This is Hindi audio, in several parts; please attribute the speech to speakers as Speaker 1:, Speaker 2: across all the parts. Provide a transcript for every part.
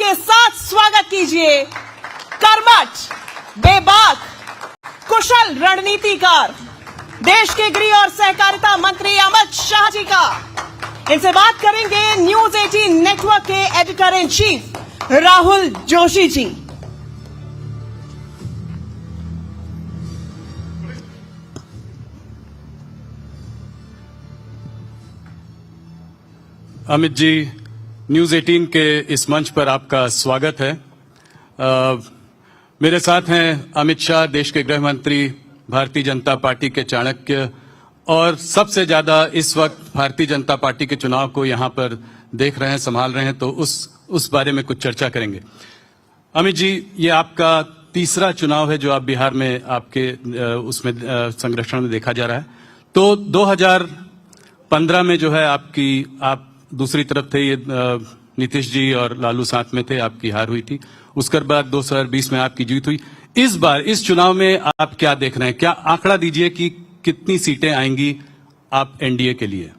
Speaker 1: के साथ स्वागत कीजिए कर्मठ, बेबाक, कुशल रणनीतिकार, देश के गृह और सहकारिता मंत्री अमित शाह जी का। इनसे बात करेंगे न्यूज 18 नेटवर्क के editor in chief Rahul Joshi ji.
Speaker 2: Amit ji, News 18 के इस मंच पर आपका स्वागत है। मेरे साथ हैं अमित शाह, देश के गृह मंत्री, भारतीय जनता पार्टी के चाणक्य, और सबसे ज्यादा इस वक्त भारतीय जनता पार्टी के चुनाव को यहां पर देख रहे हैं, संभाल रहे हैं, तो उस बारे में कुछ चर्चा करेंगे। अमित जी, ये आपका तीसरा चुनाव है जो आप बिहार में आपके उसमें संरक्षण में देखा जा रहा है। तो 2015 में जो है आप दूसरी तरफ थे, ये नीतीश जी और लालू साथ में थे, आपकी हार हुई थी। उसके बाद 2020 में आपकी जीत हुई। इस बार इस चुनाव में आप क्या देख रहे हैं? क्या आंकड़ा दीजिए कि कितनी सीटें आएंगी आप एनडीए के लिए?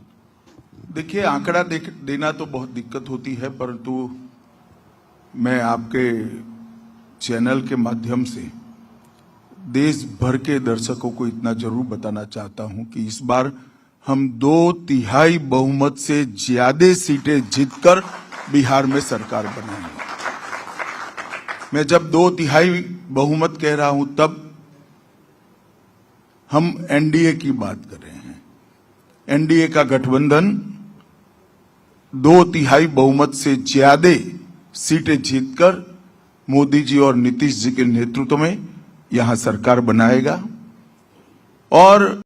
Speaker 3: देखिए, आंकड़ा देना तो बहुत दिक्कत होती है, परंतु मैं आपके चैनल के माध्यम से देश भर के दर्शकों को इतना जरूर बताना चाहता हूं कि इस बार हम 2/3 बहुमत से ज्यादा सीटें जीतकर बिहार में सरकार बनाएंगे। मैं जब 2/3 बहुमत कह रहा हूं तब हम एनडीए की बात कर रहे हैं। एनडीए का गठबंधन 2/3 बहुमत से ज्यादा सीटें जीतकर मोदी जी और नीतीश जी के नेतृत्व में यहां सरकार बनाएगा। और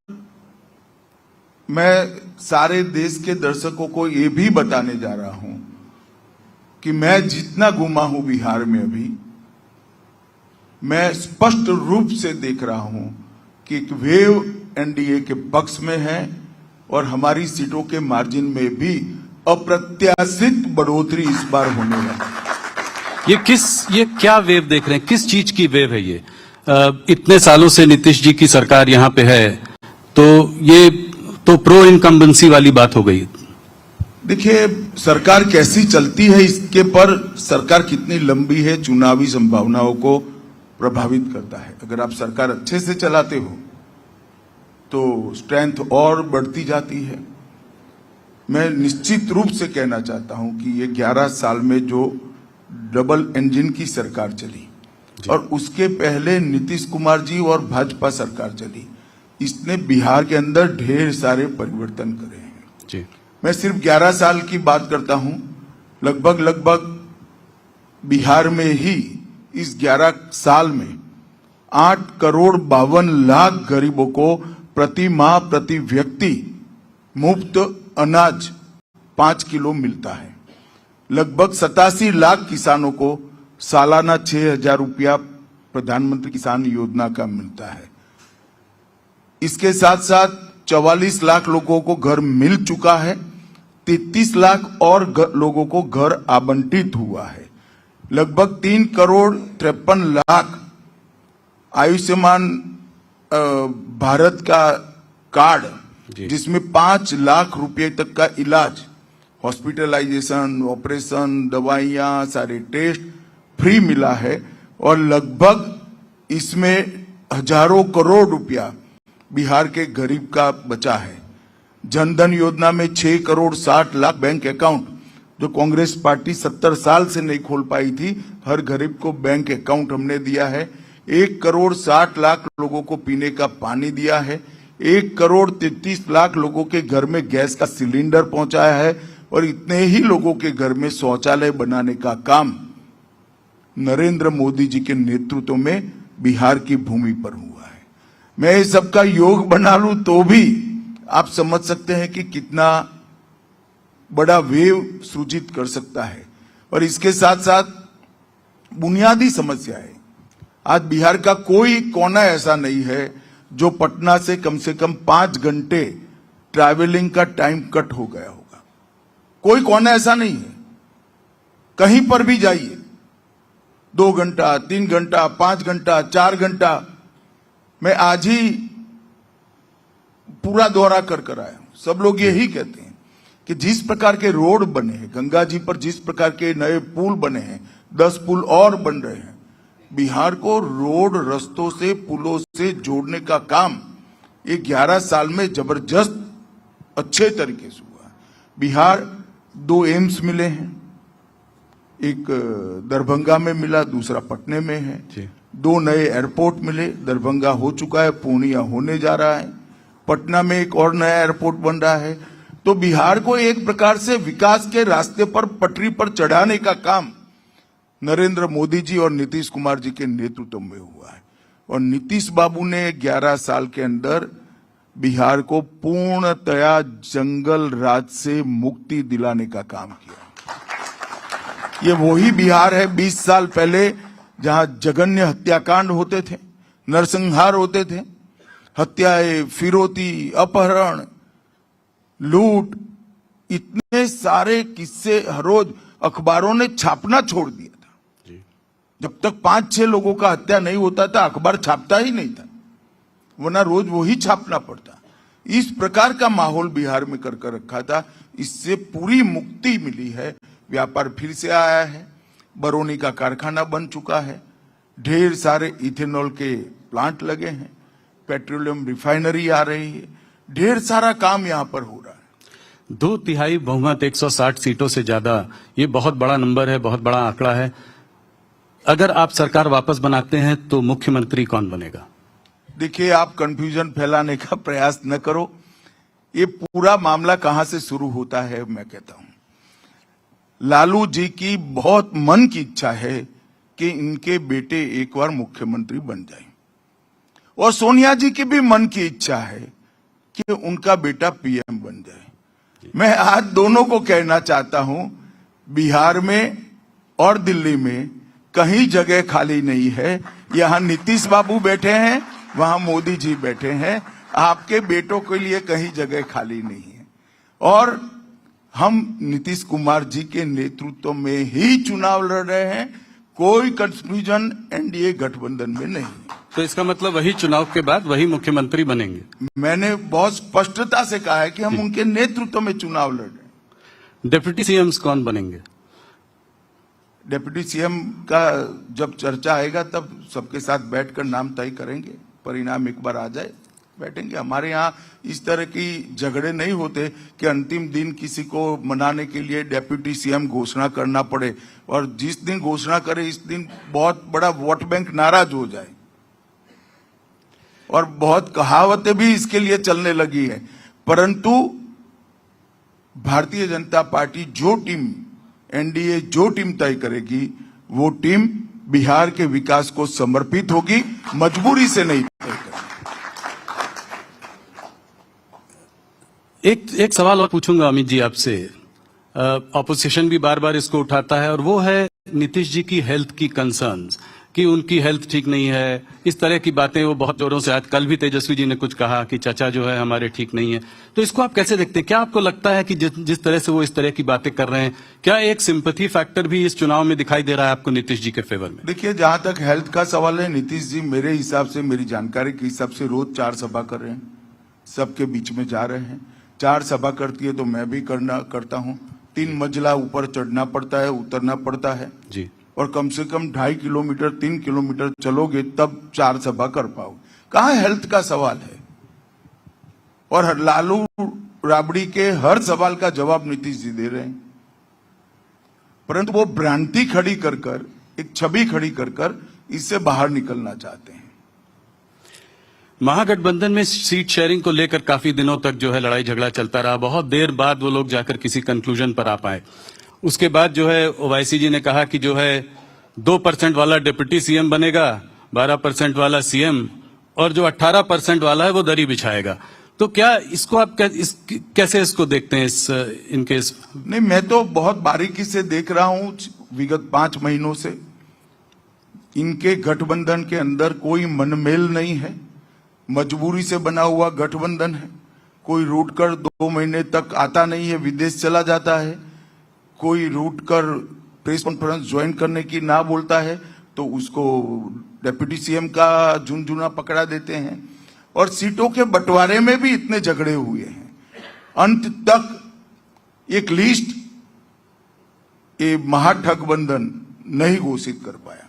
Speaker 3: मैं सारे देश के दर्शकों को ये भी बताने जा रहा हूं कि मैं जितना घूमा हूं बिहार में अभी, मैं स्पष्ट रूप से देख रहा हूं कि एक वेव एनडीए के पक्ष में है और हमारी सीटों के मार्जिन में भी अप्रत्याशित बढ़ोतरी इस बार होने वाली है।
Speaker 2: ये क्या वेव देख रहे हैं? किस चीज की वेव है ये? इतने सालों से नीतीश जी की सरकार यहां पे है, तो ये तो प्रो इनकम्बेंसी वाली बात हो गई।
Speaker 3: देखिए, सरकार कैसी चलती है इसके पर सरकार कितनी लंबी है चुनावी संभावनाओं को प्रभावित करता है। अगर आप सरकार अच्छे से चलाते हो तो स्ट्रेंथ और बढ़ती जाती है। मैं निश्चित रूप से कहना चाहता हूं कि ये 11 साल में जो डबल इंजन की सरकार चली और उसके पहले नीतीश कुमार जी और भाजपा सरकार चली, इसने बिहार के अंदर ढेर सारे परिवर्तन करे हैं जी। मैं सिर्फ 11 साल की बात करता हूं। लगभग बिहार में ही इस 11 साल में 8,52,00,000 गरीबों को प्रति माह प्रति व्यक्ति मुफ्त अनाज 5 किलो मिलता है। लगभग 87 लाख किसानों को सालाना 6,000 रुपया प्रधानमंत्री किसान योजना का मिलता है। इसके साथ साथ 44 लाख लोगों को घर मिल चुका है। 33 लाख और लोगों को घर आवंटित हुआ है। लगभग 3,53,00,000 आयुष्मान भारत का कार्ड, जिसमें 5 लाख रुपए तक का इलाज, हॉस्पिटलाइजेशन, ऑपरेशन, दवाइयां, सारे टेस्ट फ्री मिला है। और लगभग इसमें हजारों करोड़ रुपया बिहार के गरीब का बचा है। जनधन योजना में 6,60,00,000 बैंक अकाउंट, जो कांग्रेस पार्टी 70 साल से नहीं खोल पाई थी, हर गरीब को बैंक अकाउंट हमने दिया है। 1,60,00,000 लोगों को पीने का पानी दिया है। 1,33,00,000 लोगों के घर में गैस का सिलेंडर पहुंचाया है। और इतने ही लोगों के घर में शौचालय बनाने का काम नरेंद्र मोदी जी के नेतृत्व में बिहार की भूमि पर हुआ है। मैं इस सबका योग बना लूं तो भी आप समझ सकते हैं कि कितना बड़ा वेव सृजित कर सकता है। और इसके साथ साथ बुनियादी समस्या है, आज बिहार का कोई कोना ऐसा नहीं है जो पटना से कम 5 घंटे ट्रैवलिंग का टाइम कट हो गया होगा। कोई कोना ऐसा नहीं है। कहीं पर भी जाइए, 2 घंटा, 3 घंटा, 5 घंटा, 4 घंटा। मैं आज ही पूरा दौरा कर आया हूं। सब लोग यही कहते हैं कि जिस प्रकार के रोड बने हैं, गंगा जी पर जिस प्रकार के नए पुल बने हैं, 10 पुल और बन रहे हैं। बिहार को रोड, रस्तों से, पुलों से जोड़ने का काम ये 11 साल में जबरदस्त अच्छे तरीके से हुआ है। बिहार 2 एम्स मिले हैं, एक दरभंगा में मिला, दूसरा पटने में है। 2 नए एयरपोर्ट मिले, दरभंगा हो चुका है, पूर्णिया होने जा रहा है, पटना में एक और नया एयरपोर्ट बन रहा है। तो बिहार को एक प्रकार से विकास के रास्ते पर, पटरी पर चढ़ाने का काम नरेंद्र मोदी जी और नीतीश कुमार जी के नेतृत्व में हुआ है। और नीतीश बाबू ने 11 साल के अंदर बिहार को पूर्णतया जंगल राज से मुक्ति दिलाने का काम किया। ये वही बिहार है 20 साल पहले जहां जघन्य हत्याकांड होते थे, नरसंहार होते थे, हत्याएं, फिरौती, अपहरण, लूट, इतने सारे किस्से हर रोज अखबारों ने छापना छोड़ दिया था। जब तक 5-6 लोगों का हत्या नहीं होता था अखबार छापता ही नहीं था, वरना रोज वही छापना पड़ता। इस प्रकार का माहौल बिहार में कर रखा था। इससे पूरी मुक्ति मिली है। व्यापार फिर से आया है, बरौनी का कारखाना बन चुका है, ढेर सारे इथेनॉल के प्लांट लगे हैं, पेट्रोलियम रिफाइनरी आ रही है, ढेर सारा काम यहां पर हो रहा है।
Speaker 2: 2/3 बहुमत 160 सीटों से ज्यादा, ये बहुत बड़ा नंबर है, बहुत बड़ा आंकड़ा है। अगर आप सरकार वापस बनाते हैं तो मुख्यमंत्री कौन बनेगा?
Speaker 3: देखिए, आप कंफ्यूजन फैलाने का प्रयास न करो। ये पूरा मामला कहां से शुरू होता है मैं कहता हूं। लालू जी की बहुत मन की इच्छा है कि इनके बेटे एक बार मुख्यमंत्री बन जाए, और सोनिया जी की भी मन की इच्छा है कि उनका बेटा पीएम बन जाए। मैं आज दोनों को कहना चाहता हूं, बिहार में और दिल्ली में कहीं जगह खाली नहीं है। यहां नीतीश बाबू बैठे हैं, वहां मोदी जी बैठे हैं। आपके बेटों के लिए कहीं जगह खाली नहीं है। और हम नीतीश कुमार जी के नेतृत्व में ही चुनाव लड़ रहे हैं। कोई कंफ्यूजन एनडीए गठबंधन में नहीं।
Speaker 2: तो इसका मतलब वही चुनाव के बाद वही मुख्यमंत्री बनेंगे?
Speaker 3: मैंने बहुत स्पष्टता से कहा है कि हम उनके नेतृत्व में चुनाव लड़ रहे हैं।
Speaker 2: डिप्टी सीएम कौन बनेंगे?
Speaker 3: डिप्टी सीएम का जब चर्चा आएगा तब सबके साथ बैठकर नाम तय करेंगे। परिणाम एक बार आ जाए बैठेंगे। हमारे यहाँ इस तरह की झगड़े नहीं होते कि अंतिम दिन किसी को मनाने के लिए डिप्टी सीएम घोषणा करना पड़े, और जिस दिन घोषणा करे इस दिन बहुत बड़ा वोट बैंक नाराज हो जाए। और बहुत कहावतें भी इसके लिए चलने लगी है। परंतु भारतीय जनता पार्टी जो टीम, एनडीए जो टीम तय करेगी, वो टीम बिहार के विकास को समर्पित होगी, मजबूरी से नहीं तय करेगी।
Speaker 2: एक सवाल और पूछूंगा अमित जी आपसे। ऑपोजिशन भी बार बार इसको उठाता है, और वो है नीतीश जी की हेल्थ की कंसर्न्स, कि उनकी हेल्थ ठीक नहीं है, इस तरह की बातें वो बहुत जोरों से। आज कल भी तेजस्वी जी ने कुछ कहा कि चाचा जो है हमारे ठीक नहीं है। तो इसको आप कैसे देखते हैं? क्या आपको लगता है कि जिस तरह से वो इस तरह की बातें कर रहे हैं, क्या एक सिंपैथी फैक्टर भी इस चुनाव में दिखाई दे रहा है आपको नीतीश जी के फेवर में?
Speaker 3: देखिए, जहां तक हेल्थ का सवाल है, नीतीश जी मेरे हिसाब से, मेरी जानकारी के हिसाब से रोज 4 सभा कर रहे हैं, सबके बीच में जा रहे हैं। 4 सभा करती है तो मैं भी करता हूं। 3 मंजिला ऊपर चढ़ना पड़ता है, उतरना पड़ता है
Speaker 2: जी, और
Speaker 3: कम से कम 2.5 किलोमीटर 3 किलोमीटर चलोगे तब 4 सभा कर पाओ। कहाँ हेल्थ का सवाल है? और लालू राबड़ी के हर सवाल का जवाब नीतीश जी दे रहे हैं, परंतु वो भ्रांति खड़ी कर एक छवि खड़ी कर इससे बाहर निकलना चाहते हैं।
Speaker 2: महागठबंधन में सीट शेयरिंग को लेकर काफी दिनों तक जो है लड़ाई झगड़ा चलता रहा। बहुत देर बाद वो लोग जाकर किसी कंक्लूजन पर आ पाए। उसके बाद जो है ओवैसी जी ने कहा कि जो है 2% वाला डिप्टी सीएम बनेगा, 12% वाला सीएम, और जो 18% वाला है वो दरी बिछाएगा। तो क्या इसको आप कैसे इसको देखते हैं इनके
Speaker 3: नहीं, मैं तो बहुत बारीकी से देख रहा हूं विगत 5 महीनों से। इनके गठबंधन के अंदर कोई मनमेल नहीं है, मजबूरी से बना हुआ गठबंधन है। कोई रूट कर 2 महीने तक आता नहीं है, विदेश चला जाता है। कोई रूट कर प्रेस कॉन्फ्रेंस ज्वाइन करने की ना बोलता है तो उसको डिप्टी सीएम का झुनझुना पकड़ा देते हैं। और सीटों के बंटवारे में भी इतने झगड़े हुए हैं। अंत तक एक लिस्ट, ये महागठबंधन नहीं घोषित कर पाया।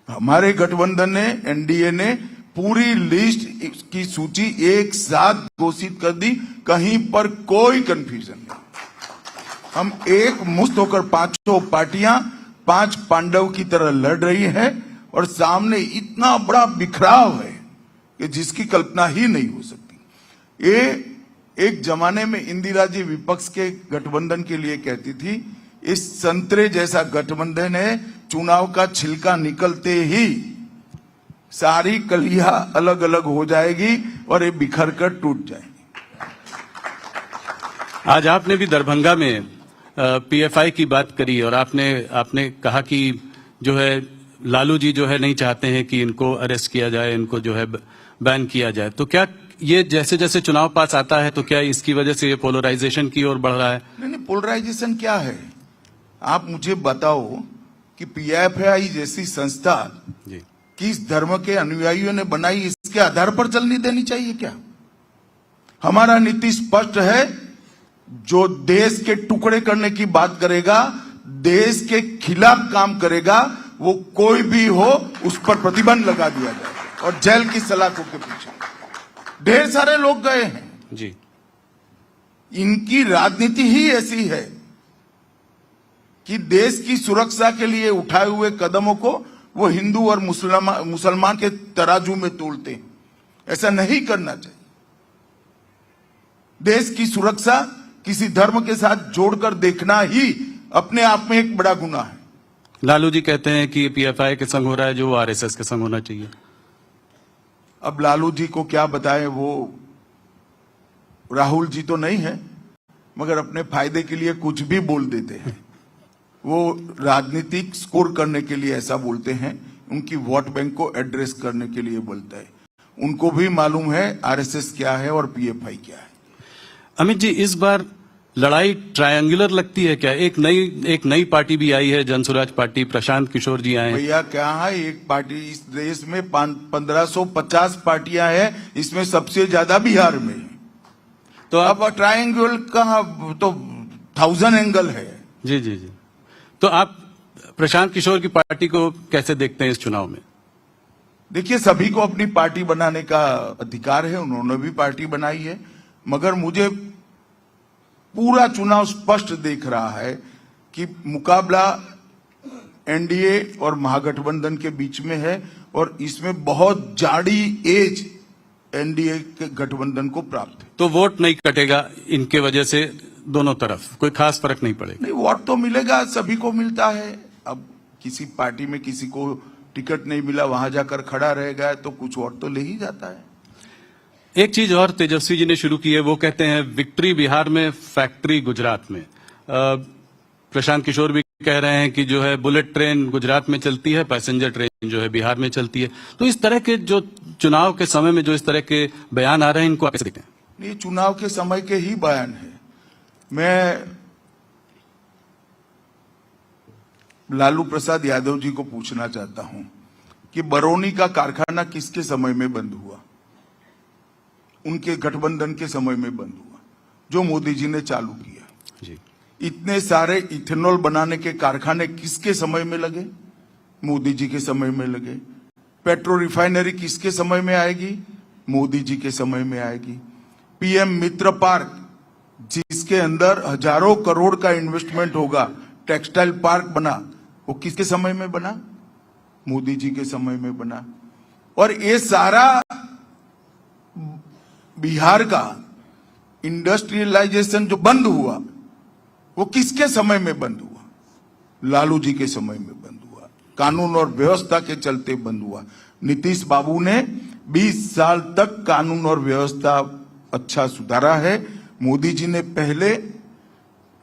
Speaker 3: हमारे गठबंधन ने, एनडीए ने पूरी लिस्ट की सूची एक साथ घोषित कर दी, कहीं पर कोई कंफ्यूजन नहीं। हम एक मुश्त होकर पांचों पार्टियां 5 पांडव की तरह लड़ रही है और सामने इतना बड़ा बिखराव है कि जिसकी कल्पना ही नहीं हो सकती। ये एक जमाने में इंदिरा जी विपक्ष के गठबंधन के लिए कहती थी, इस संतरे जैसा गठबंधन है, चुनाव का छिलका निकलते ही सारी कलियां अलग अलग हो जाएगी और ये बिखर कर टूट जाएगी।
Speaker 2: आज आपने भी दरभंगा में पीएफआई की बात करी और आपने कहा कि जो है लालू जी जो है नहीं चाहते हैं कि इनको अरेस्ट किया जाए, इनको जो है बैन किया जाए। तो क्या ये जैसे जैसे चुनाव पास आता है तो क्या इसकी वजह से ये पोलराइजेशन की ओर बढ़ रहा है?
Speaker 3: नहीं, पोलराइजेशन क्या है? आप मुझे बताओ कि पीएफआई जैसी संस्था
Speaker 2: जी
Speaker 3: किस धर्म के अनुयायियों ने बनाई, इसके आधार पर चलनी देनी चाहिए क्या? हमारा नीति स्पष्ट है, जो देश के टुकड़े करने की बात करेगा, देश के खिलाफ काम करेगा, वो कोई भी हो उस पर प्रतिबंध लगा दिया जाए और जेल की सलाखों के पीछे ढेर सारे लोग गए हैं
Speaker 2: जी।
Speaker 3: इनकी राजनीति ही ऐसी है कि देश की सुरक्षा के लिए उठाए हुए कदमों को वो हिंदू और मुसलमान के तराजू में तोलते हैं। ऐसा नहीं करना चाहिए। देश की सुरक्षा किसी धर्म के साथ जोड़कर देखना ही अपने आप में एक बड़ा गुनाह है।
Speaker 2: लालू जी कहते हैं कि पीएफआई के संग हो रहा है जो आरएसएस के संग होना चाहिए।
Speaker 3: अब लालू जी को क्या बताएं, वो राहुल जी तो नहीं है, मगर अपने फायदे के लिए कुछ भी बोल देते हैं। वो राजनीतिक स्कोर करने के लिए ऐसा बोलते हैं, उनकी वोट बैंक को एड्रेस करने के लिए बोलता है। उनको भी मालूम है आरएसएस क्या है और पीएफआई क्या है।
Speaker 2: अमित जी, इस बार लड़ाई ट्रायंगुलर लगती है क्या? एक नई पार्टी भी आई है, जनसुराज पार्टी, प्रशांत किशोर जी आए हैं।
Speaker 3: भैया क्या है, एक पार्टी इस देश में 1550 पार्टियां हैं, इसमें सबसे ज्यादा बिहार में है।
Speaker 2: तो
Speaker 3: अब ट्रायंगल का तो 1000 एंगल है।
Speaker 2: जी जी जी। तो आप प्रशांत किशोर की पार्टी को कैसे देखते हैं इस चुनाव में?
Speaker 3: देखिए, सभी को अपनी पार्टी बनाने का अधिकार है, उन्होंने भी पार्टी बनाई है, मगर मुझे पूरा चुनाव स्पष्ट दिख रहा है कि मुकाबला एनडीए और महागठबंधन के बीच में है और इसमें बहुत जाड़ी एज एनडीए के गठबंधन को प्राप्त है।
Speaker 2: तो वोट नहीं कटेगा इनके वजह से, दोनों तरफ कोई खास फर्क नहीं पड़ेगा?
Speaker 3: नहीं, वोट तो मिलेगा, सभी को मिलता है। अब किसी पार्टी में किसी को टिकट नहीं मिला, वहां जाकर खड़ा रहेगा तो कुछ वोट तो ले ही जाता है।
Speaker 2: एक चीज और तेजस्वी जी ने शुरू की है, वो कहते हैं विक्ट्री बिहार में, फैक्ट्री गुजरात में। प्रशांत किशोर भी कह रहे हैं कि जो है बुलेट ट्रेन गुजरात में चलती है, पैसेंजर ट्रेन जो है बिहार में चलती है। तो इस तरह के जो चुनाव के समय में जो इस तरह के बयान आ रहे हैं, इनको कैसे देखते हैं?
Speaker 3: ये चुनाव के समय के ही बयान है। मैं लालू प्रसाद यादव जी को पूछना चाहता हूं कि बरौनी का कारखाना किसके समय में बंद हुआ? उनके गठबंधन के समय में बंद हुआ, जो मोदी जी ने चालू किया
Speaker 2: जी।
Speaker 3: इतने सारे इथेनॉल बनाने के कारखाने किसके समय में लगे? मोदी जी के समय में लगे। पेट्रो रिफाइनरी किसके समय में आएगी? मोदी जी के समय में आएगी। पीएम मित्र पार्क, जिसके अंदर हजारों करोड़ का इन्वेस्टमेंट होगा, टेक्सटाइल पार्क बना, वो किसके समय में बना? मोदी जी के समय में बना। और ये सारा बिहार का इंडस्ट्रियलाइजेशन जो बंद हुआ, वो किसके समय में बंद हुआ? लालू जी के समय में बंद हुआ। कानून और व्यवस्था के चलते बंद हुआ। नीतीश बाबू ने 20 साल तक कानून और व्यवस्था अच्छा सुधारा है। मोदी जी ने पहले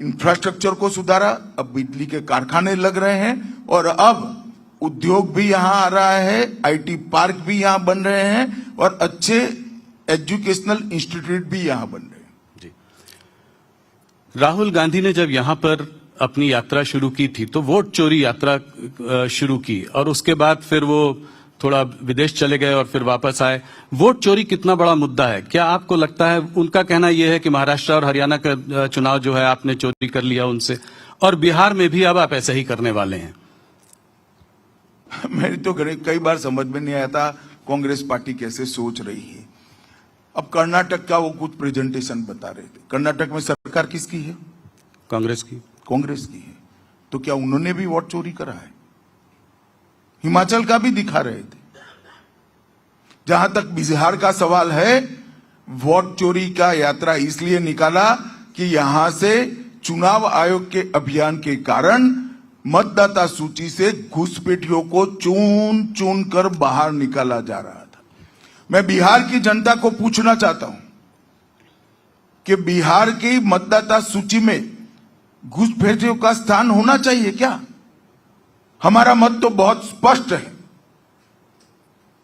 Speaker 3: इंफ्रास्ट्रक्चर को सुधारा, अब बिजली के कारखाने लग रहे हैं और अब उद्योग भी यहां आ रहा है, आईटी पार्क भी यहां बन रहे हैं और अच्छे एजुकेशनल इंस्टीट्यूट भी यहां बन रहे हैं।
Speaker 2: जी। राहुल गांधी ने जब यहां पर अपनी यात्रा शुरू की थी तो वोट चोरी यात्रा शुरू की और उसके बाद फिर वो थोड़ा विदेश चले गए और फिर वापस आए। वोट चोरी कितना बड़ा मुद्दा है? क्या आपको लगता है, उनका कहना यह है कि महाराष्ट्र और हरियाणा का चुनाव जो है आपने चोरी कर लिया उनसे, और बिहार में भी अब आप ऐसा ही करने वाले हैं?
Speaker 3: मेरी तो कई बार समझ में नहीं आया था कांग्रेस पार्टी कैसे सोच रही है। अब कर्नाटक का वो कुछ प्रेजेंटेशन बता रहे थे। कर्नाटक में सरकार किसकी है?
Speaker 2: कांग्रेस की।
Speaker 3: कांग्रेस की है। तो क्या उन्होंने भी वोट चोरी करा है? हिमाचल का भी दिखा रहे थे। जहां तक बिहार का सवाल है, वोट चोरी का यात्रा इसलिए निकाला कि यहां से चुनाव आयोग के अभियान के कारण मतदाता सूची से घुसपैठियों को चुन चुन कर बाहर निकाला जा रहा था। मैं बिहार की जनता को पूछना चाहता हूं कि बिहार की मतदाता सूची में घुसपैठियों का स्थान होना चाहिए क्या? हमारा मत तो बहुत स्पष्ट है।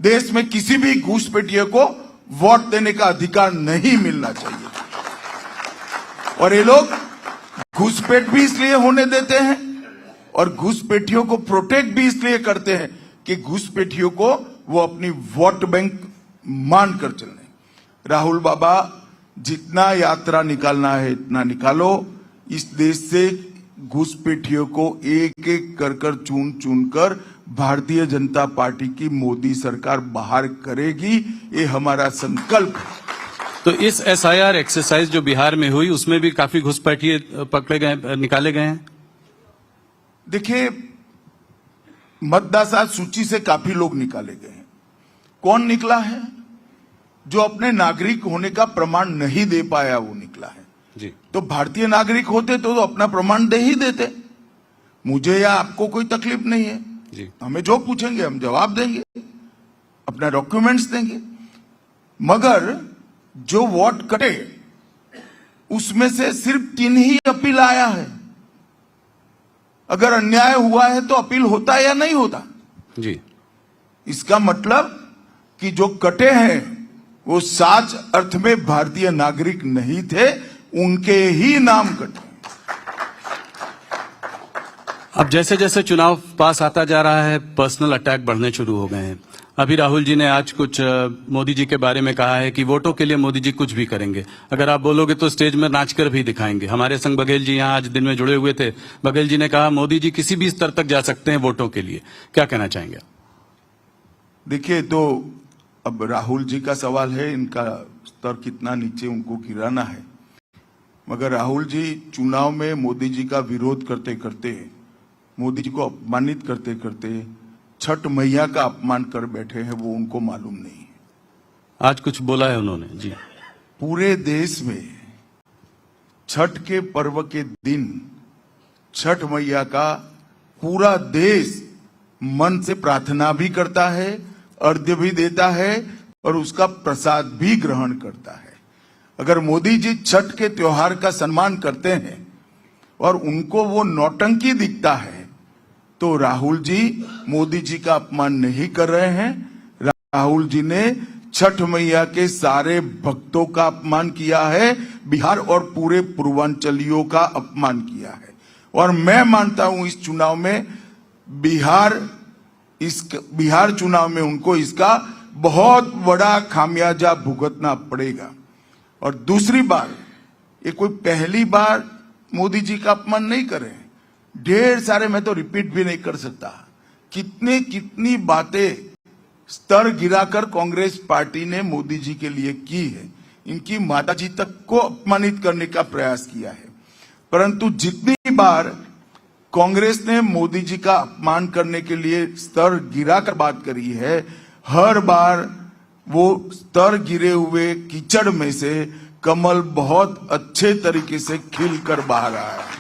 Speaker 3: देश में किसी भी घुसपैठियों को वोट देने का अधिकार नहीं मिलना चाहिए। और ये लोग घुसपैठ भी इसलिए होने देते हैं और घुसपैठियों को प्रोटेक्ट भी इसलिए करते हैं कि घुसपैठियों को वो अपनी वोट बैंक मानकर चलने। राहुल बाबा, जितना यात्रा निकालना है इतना निकालो। इस देश से घुसपैठियों को एक एक कर चुन चुन कर भारतीय जनता पार्टी की मोदी सरकार बाहर करेगी, ये हमारा संकल्प है।
Speaker 2: तो इस एसआईआर एक्सरसाइज जो बिहार में हुई उसमें भी काफी घुसपैठिए पकड़े गए, निकाले गए हैं।
Speaker 3: देखिए, मतदाता सूची से काफी लोग निकाले गए हैं। कौन निकला है? जो अपने नागरिक होने का प्रमाण नहीं दे पाया वो निकला है
Speaker 2: जी।
Speaker 3: तो भारतीय नागरिक होते तो अपना प्रमाण दे ही देते। मुझे या आपको कोई तकलीफ नहीं है
Speaker 2: जी।
Speaker 3: हमें जो पूछेंगे हम जवाब देंगे, अपना डॉक्यूमेंट्स देंगे। मगर जो वोट कटे उसमें से सिर्फ 3 ही अपील आया है। अगर अन्याय हुआ है तो अपील होता है या नहीं होता?
Speaker 2: जी।
Speaker 3: इसका मतलब कि जो कटे हैं वो सच अर्थ में भारतीय नागरिक नहीं थे, उनके ही नाम कटे।
Speaker 2: अब जैसे जैसे चुनाव पास आता जा रहा है, पर्सनल अटैक बढ़ने शुरू हो गए हैं। अभी राहुल जी ने आज कुछ मोदी जी के बारे में कहा है कि वोटों के लिए मोदी जी कुछ भी करेंगे। अगर आप बोलोगे तो स्टेज में नाचकर भी दिखाएंगे। हमारे संग बघेल जी यहाँ आज दिन में जुड़े हुए थे। बघेल जी ने कहा मोदी जी किसी भी स्तर तक जा सकते हैं वोटों के लिए। क्या कहना चाहेंगे?
Speaker 3: देखिए, तो अब राहुल जी का सवाल है, इनका स्तर कितना नीचे उनको गिराना है। मगर राहुल जी चुनाव में मोदी जी का विरोध करते करते, मोदी जी को अपमानित करते करते छठ मैया का अपमान कर बैठे हैं, वो उनको मालूम नहीं है।
Speaker 2: आज कुछ बोला है उन्होंने जी।
Speaker 3: पूरे देश में छठ के पर्व के दिन छठ मैया का पूरा देश मन से प्रार्थना भी करता है, अर्घ्य भी देता है और उसका प्रसाद भी ग्रहण करता है। अगर मोदी जी छठ के त्योहार का सम्मान करते हैं और उनको वो नौटंकी दिखता है तो राहुल जी मोदी जी का अपमान नहीं कर रहे हैं। राहुल जी ने छठ मैया के सारे भक्तों का अपमान किया है, बिहार और पूरे पूर्वांचलियों का अपमान किया है। और मैं मानता हूं इस चुनाव में बिहार चुनाव में उनको इसका बहुत बड़ा खामियाजा भुगतना पड़ेगा। और दूसरी बार, ये कोई पहली बार मोदी जी का अपमान नहीं कर रहे हैं। ढेर सारे, मैं तो रिपीट भी नहीं कर सकता, कितनी बातें स्तर गिराकर कांग्रेस पार्टी ने मोदी जी के लिए की है। इनकी माताजी तक को अपमानित करने का प्रयास किया है। परंतु जितनी बार कांग्रेस ने मोदी जी का अपमान करने के लिए स्तर गिराकर बात करी है, हर बार वो स्तर गिरे हुए कीचड़ में से कमल बहुत अच्छे तरीके से खिलकर बाहर आया है।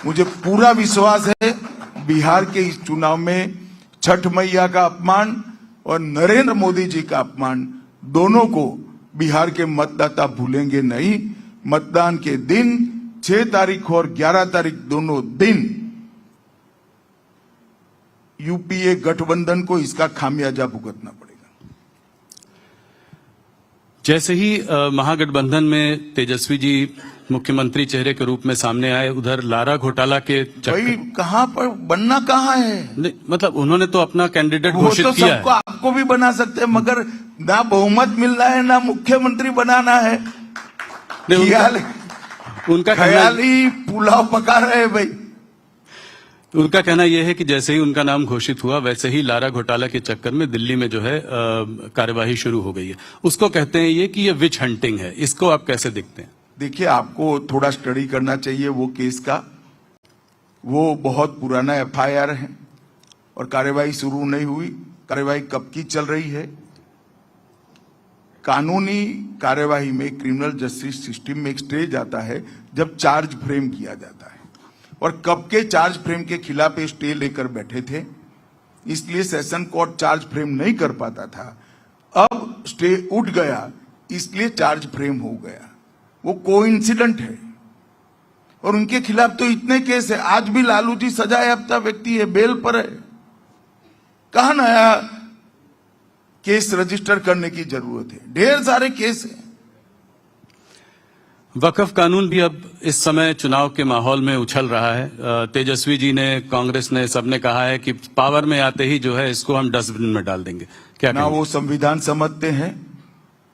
Speaker 3: मुझे पूरा विश्वास है बिहार के इस चुनाव में छठ मैया का अपमान और नरेंद्र मोदी जी का अपमान दोनों को बिहार के मतदाता भूलेंगे नहीं। मतदान के दिन 6 तारीख और 11 तारीख दोनों दिन यूपीए गठबंधन को इसका खामियाजा भुगतना पड़ेगा।
Speaker 2: जैसे ही महागठबंधन में तेजस्वी जी मुख्यमंत्री चेहरे के रूप में सामने आए, उधर लारा घोटाला के
Speaker 3: भाई कहां पर बनना कहां है?
Speaker 2: नहीं, मतलब उन्होंने तो अपना कैंडिडेट
Speaker 3: वो
Speaker 2: घोषित
Speaker 3: तो
Speaker 2: किया
Speaker 3: सबको
Speaker 2: है।
Speaker 3: आपको भी बना सकते हैं, मगर ना बहुमत मिलना है ना मुख्यमंत्री बनाना है।
Speaker 2: नहीं, उनका
Speaker 3: ख्याली पुलाव पका रहे हैं भाई।
Speaker 2: उनका कहना यह है कि जैसे ही उनका नाम घोषित हुआ वैसे ही लारा घोटाला के चक्कर में दिल्ली में जो है कार्यवाही शुरू हो गई है। उसको कहते हैं ये कि ये विच हंटिंग है। इसको आप कैसे देखते हैं?
Speaker 3: देखिए, आपको थोड़ा स्टडी करना चाहिए वो केस का। वो बहुत पुराना एफआईआर है और कार्यवाही शुरू नहीं हुई। कार्यवाही कब की चल रही है? कानूनी कार्यवाही में क्रिमिनल जस्टिस सिस्टम में एक स्टेज आता है जब चार्ज फ्रेम किया जाता है, और कब के चार्ज फ्रेम के खिलाफ स्टे लेकर बैठे थे, इसलिए सेशन कोर्ट चार्ज फ्रेम नहीं कर पाता था। अब स्टे उठ गया, इसलिए चार्ज फ्रेम हो गया। वो कोइंसिडेंट है और उनके खिलाफ तो इतने केस है। आज भी लालू जी सजायाफ्ता व्यक्ति है, बेल पर है। कहां नया केस रजिस्टर करने की जरूरत है? ढेर सारे केस हैं।
Speaker 2: वक्फ कानून भी अब इस समय चुनाव के माहौल में उछल रहा है। तेजस्वी जी ने, कांग्रेस ने, सबने कहा है कि पावर में आते ही जो है इसको हम डस्टबिन में डाल देंगे। क्या
Speaker 3: ना वो संविधान समझते हैं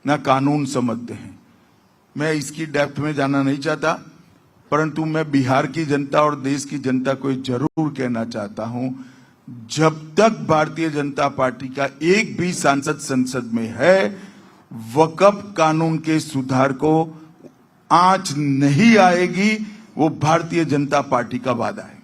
Speaker 3: ना कानून समझते हैं। मैं इसकी डेप्थ में जाना नहीं चाहता, परंतु मैं बिहार की जनता और देश की जनता को जरूर कहना चाहता हूं, जब तक भारतीय जनता पार्टी का एक भी सांसद संसद में है, वक्फ कानून के सुधार को आंच नहीं आएगी। वो भारतीय जनता पार्टी का वादा है।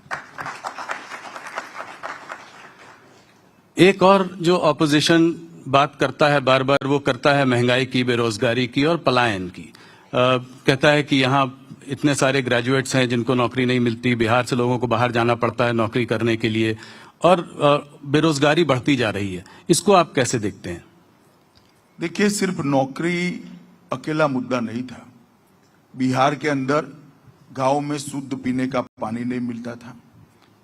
Speaker 2: एक और जो ऑपोजिशन बात करता है बार बार, वो करता है महंगाई की, बेरोजगारी की और पलायन की। कहता है कि यहाँ इतने सारे ग्रेजुएट्स हैं जिनको नौकरी नहीं मिलती, बिहार से लोगों को बाहर जाना पड़ता है नौकरी करने के लिए, और बेरोजगारी बढ़ती जा रही है। इसको आप कैसे देखते हैं?
Speaker 3: देखिए, सिर्फ नौकरी अकेला मुद्दा नहीं था। बिहार के अंदर गांव में शुद्ध पीने का पानी नहीं मिलता था,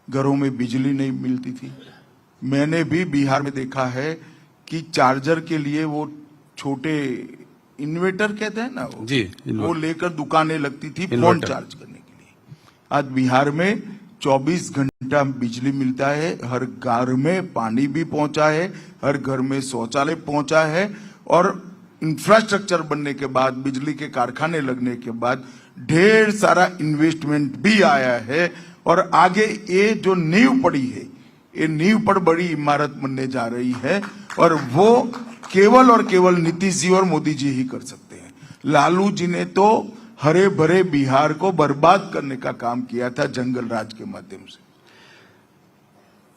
Speaker 3: घरों में बिजली नहीं मिलती थी। मैंने भी बिहार में देखा है कि चार्जर के लिए वो छोटे इन्वर्टर कहते हैं ना, वो लेकर दुकानें लगती थी फोन चार्ज करने के लिए। आज बिहार में 24 घंटा बिजली मिलता है, हर घर में पानी भी पहुंचा है, हर घर में शौचालय पहुंचा है, और इंफ्रास्ट्रक्चर बनने के बाद, बिजली के कारखाने लगने के बाद ढेर सारा इन्वेस्टमेंट भी आया है। और आगे ये जो नींव पड़ी है, ये नींव पर बड़ी इमारत बनने जा रही है, और वो केवल और केवल नीतीश जी और मोदी जी ही कर सकते हैं। लालू जी ने तो हरे भरे बिहार को बर्बाद करने का काम किया था जंगल राज के माध्यम से।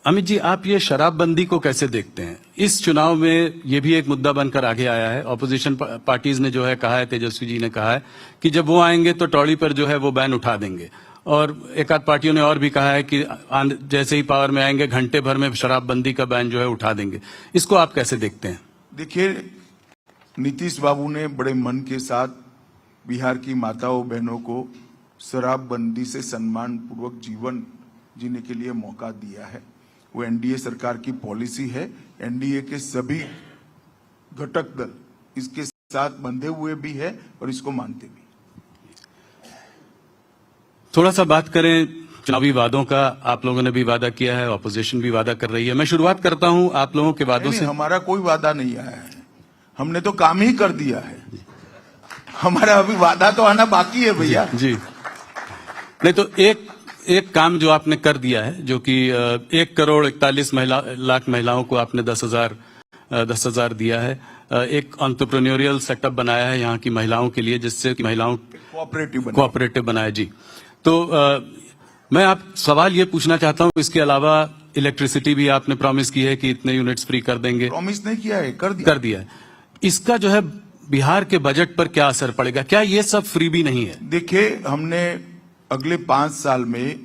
Speaker 2: अमित जी, आप ये शराबबंदी को कैसे देखते हैं? इस चुनाव में ये भी एक मुद्दा बनकर आगे आया है। ऑपोजिशन पार्टीज ने जो है कहा है, तेजस्वी जी ने कहा है कि जब वो आएंगे तो टौड़ी पर जो है वो बैन उठा देंगे, और एक आध पार्टियों ने और भी कहा है कि जैसे ही पावर में आएंगे घंटे भर में शराबबंदी का बैन जो है उठा देंगे। इसको आप कैसे देखते हैं?
Speaker 3: देखिए, नीतीश बाबू ने बड़े मन के साथ बिहार की माताओं बहनों को शराबबंदी से सम्मान पूर्वक जीवन जीने के लिए मौका दिया है। वो एनडीए सरकार की पॉलिसी है। एनडीए के सभी घटक दल इसके साथ बंधे हुए भी है और इसको मानते भी।
Speaker 2: थोड़ा सा बात करें चुनावी वादों का। आप लोगों ने भी वादा किया है, ऑपोजिशन भी वादा कर रही है। मैं शुरुआत करता हूं आप लोगों के वादों से।
Speaker 3: हमारा कोई वादा नहीं आया है, हमने तो काम ही कर दिया है। हमारा अभी वादा तो आना बाकी है भैया
Speaker 2: जी। नहीं तो एक काम जो आपने कर दिया है, जो कि 1,41 लाख महिलाओं को आपने 10,000 दिया है। एक एंटरप्रेन्योरियल सेटअप बनाया है यहाँ की महिलाओं के लिए, जिससे कि महिलाओं कोऑपरेटिव बनाया जी। तो मैं आप सवाल ये पूछना चाहता हूँ, इसके अलावा इलेक्ट्रिसिटी भी आपने प्रॉमिस की है कि इतने यूनिट्स फ्री कर देंगे।
Speaker 3: प्रॉमिस नहीं किया है, कर दिया
Speaker 2: है। इसका जो है बिहार के बजट पर क्या असर पड़ेगा? क्या ये सब फ्री भी नहीं है?
Speaker 3: देखिए, हमने अगले 5 साल में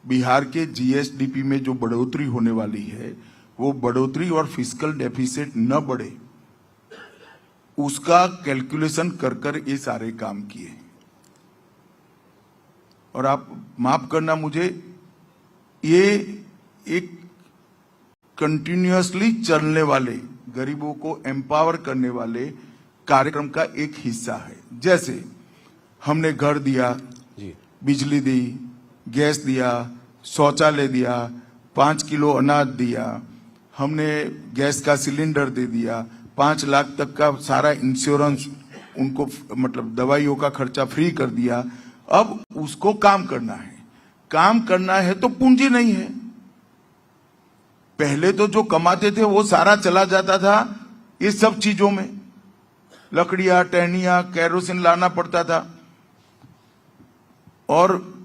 Speaker 3: बिहार के जीएसडीपी में जो बढ़ोतरी होने वाली है, वो बढ़ोतरी और फिस्कल डेफिसिट न बढ़े, उसका कैलकुलेशन कर ये सारे काम किए। और आप माफ करना मुझे, ये एक कंटिन्यूअसली चलने वाले, गरीबों को एम्पावर करने वाले कार्यक्रम का एक हिस्सा है। जैसे हमने घर दिया, बिजली दी, गैस दिया, शौचालय दिया, 5 किलो अनाज दिया, हमने गैस का सिलेंडर दे दिया, 5 लाख तक का सारा इंश्योरेंस उनको, मतलब दवाइयों का खर्चा फ्री कर दिया। अब उसको काम करना है। काम करना है तो पूंजी नहीं है, पहले तो जो कमाते थे वो सारा चला जाता था ये सब चीजों में, लकड़ियां, टहनियां, केरोसिन लाना पड़ता था और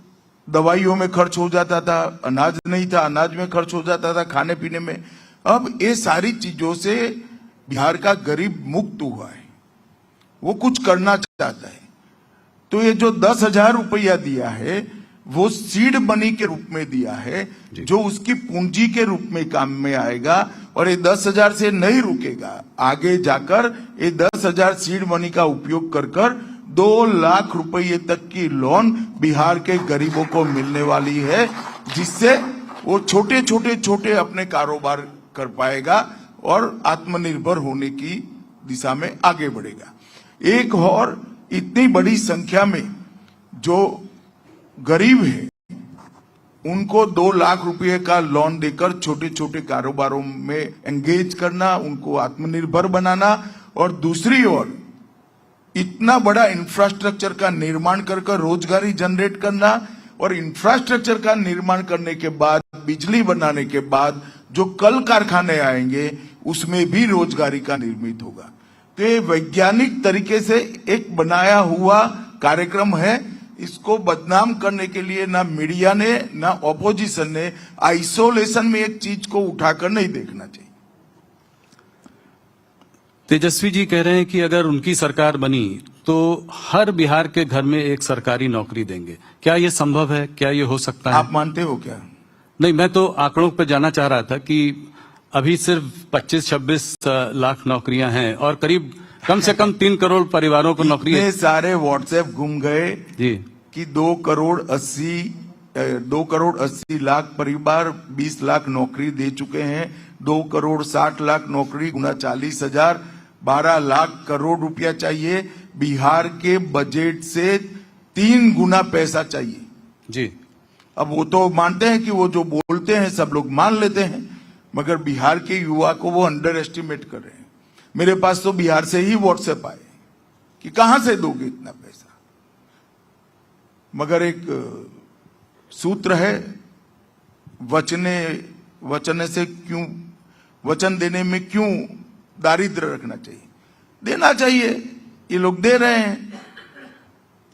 Speaker 3: दवाइयों में खर्च हो जाता था, अनाज नहीं था, अनाज में खर्च हो जाता था, खाने पीने में। अब ये सारी चीजों से बिहार का गरीब मुक्त हुआ है, वो कुछ करना चाहता है। तो ये जो 10,000 रुपया दिया है वो सीड मनी के रूप में दिया है, जो उसकी पूंजी के रूप में काम में आएगा और ये 10,000 से नहीं रुकेगा। आगे जाकर ये 10,000 सीड मनी का उपयोग कर 2 लाख रुपए तक की लोन बिहार के गरीबों को मिलने वाली है, जिससे वो छोटे अपने कारोबार कर पाएगा और आत्मनिर्भर होने की दिशा में आगे बढ़ेगा। एक और इतनी बड़ी संख्या में जो गरीब है उनको 2 लाख रुपए का लोन देकर छोटे कारोबारों में एंगेज करना, उनको आत्मनिर्भर बनाना और दूसरी ओर इतना बड़ा इंफ्रास्ट्रक्चर का निर्माण कर रोजगारी जनरेट करना और इंफ्रास्ट्रक्चर का निर्माण करने के बाद, बिजली बनाने के बाद जो कल कारखाने आएंगे उसमें भी रोजगारी का निर्मित होगा। तो ये वैज्ञानिक तरीके से एक बनाया हुआ कार्यक्रम है। इसको बदनाम करने के लिए ना मीडिया ने ना ऑपोजिशन ने आइसोलेशन में एक चीज को उठाकर नहीं देखना चाहिए।
Speaker 2: तेजस्वी जी कह रहे हैं कि अगर उनकी सरकार बनी तो हर बिहार के घर में एक सरकारी नौकरी देंगे। क्या ये संभव है? क्या ये हो सकता है?
Speaker 3: आप मानते हो क्या?
Speaker 2: नहीं, मैं तो आंकड़ों पर जाना चाह रहा था कि अभी सिर्फ 25-26 लाख नौकरियां हैं और करीब कम से कम 3 करोड़ परिवारों को नौकरी है।
Speaker 3: सारे व्हाट्सएप घूम गए
Speaker 2: जी
Speaker 3: कि 2 करोड़ 80 लाख परिवार 20 लाख नौकरी दे चुके हैं। 2 करोड़ 60 लाख नौकरी गुना 40,000, 12 लाख करोड़ रुपया चाहिए। बिहार के बजट से 3 गुना पैसा चाहिए
Speaker 2: जी।
Speaker 3: अब वो तो मानते हैं कि वो जो बोलते हैं सब लोग मान लेते हैं, मगर बिहार के युवा को वो अंडर एस्टिमेट कर रहे हैं। मेरे पास तो बिहार से ही व्हाट्सएप आए कि कहां से दोगे इतना पैसा। मगर एक सूत्र है, वचन देने में क्यों दारिद्र रखना चाहिए? देना चाहिए, ये लोग दे रहे हैं।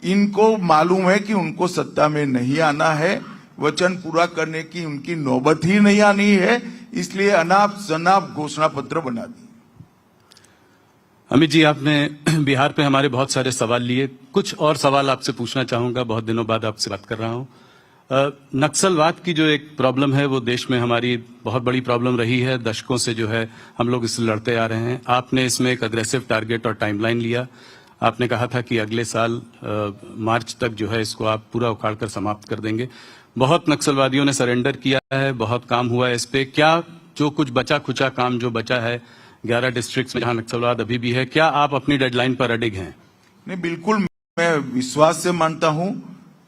Speaker 3: इनको मालूम है कि उनको सत्ता में नहीं आना है, वचन पूरा करने की उनकी नौबत ही नहीं आनी है, इसलिए अनाप शनाप घोषणा पत्र बना दी।
Speaker 2: अमित जी, आपने बिहार पे हमारे बहुत सारे सवाल लिए। कुछ और सवाल आपसे पूछना चाहूंगा, बहुत दिनों बाद आपसे बात कर रहा हूं। नक्सलवाद की जो एक प्रॉब्लम है वो देश में हमारी बहुत बड़ी प्रॉब्लम रही है, दशकों से जो है हम लोग इससे लड़ते आ रहे हैं। आपने इसमें एक अग्रेसिव टारगेट और टाइमलाइन लिया। आपने कहा था कि अगले साल मार्च तक जो है इसको आप पूरा उखाड़ कर समाप्त कर देंगे। बहुत नक्सलवादियों ने सरेंडर किया है, बहुत काम हुआ है इस पे। क्या जो कुछ बचा खुचा काम जो बचा है 11 डिस्ट्रिक्ट्स में जहां नक्सलवाद अभी भी है, क्या आप अपनी डेडलाइन पर अडिग हैं?
Speaker 3: नहीं, बिल्कुल मैं विश्वास से मानता हूं